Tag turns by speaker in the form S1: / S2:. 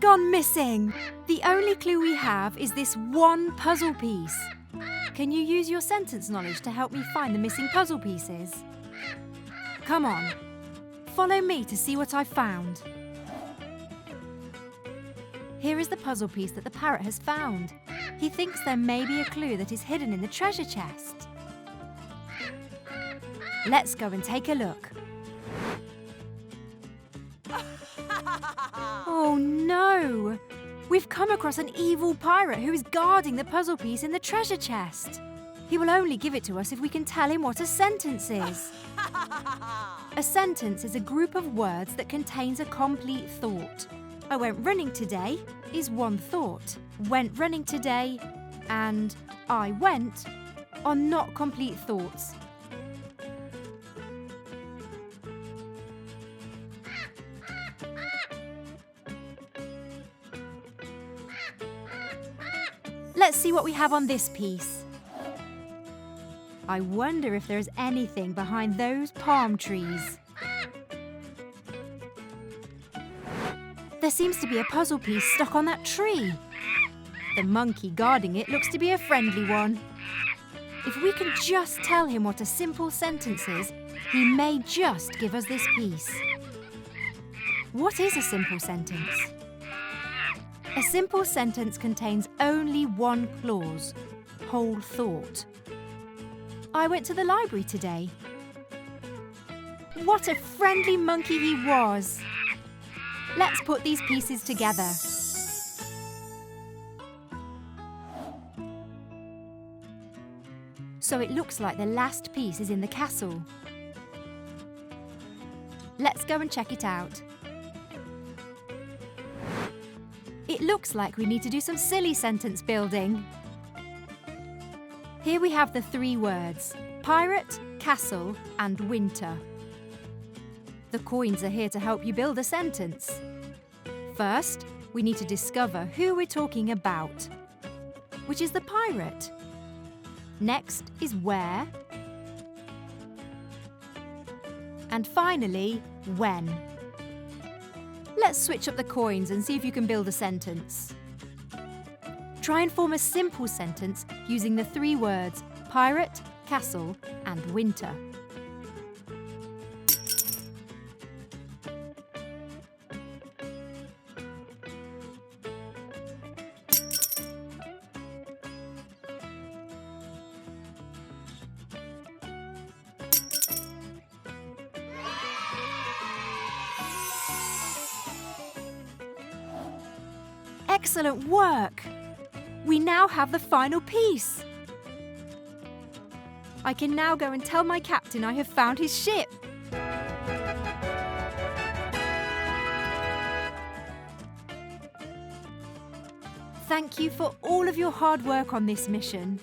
S1: gone missing. The only clue we have is this one puzzle piece. Can you use your sentence knowledge to help me find the missing puzzle pieces? Come on, follow me to see what I've found. Here is the puzzle piece that the parrot has found. He thinks there may be a clue that is hidden in the treasure chest. Let's go and take a look. Oh no! We've come across an evil pirate who is guarding the puzzle piece in the treasure chest. He will only give it to us if we can tell him what a sentence is. A sentence is a group of words that contains a complete thought. I went running today is one thought. Went running today and I went are not complete thoughts. Let's see what we have on this piece. I wonder if there is anything behind those palm trees. There seems to be a puzzle piece stuck on that tree. The monkey guarding it looks to be a friendly one. If we can just tell him what a simple sentence is, he may just give us this piece. What is a simple sentence? A simple sentence contains only one clause, whole thought. I went to the library today. What a friendly monkey he was! Let's put these pieces together. So it looks like the last piece is in the castle. Let's go and check it out. It looks like we need to do some silly sentence building. Here we have the three words, pirate, castle, and winter. The coins are here to help you build a sentence. First, we need to discover who we're talking about, which is the pirate. Next is where. And finally, when. Let's switch up the coins and see if you can build a sentence. Try and form a simple sentence using the three words pirate, castle, and winter. Excellent work! We now have the final piece. I can now go and tell my captain I have found his ship. Thank you for all of your hard work on this mission.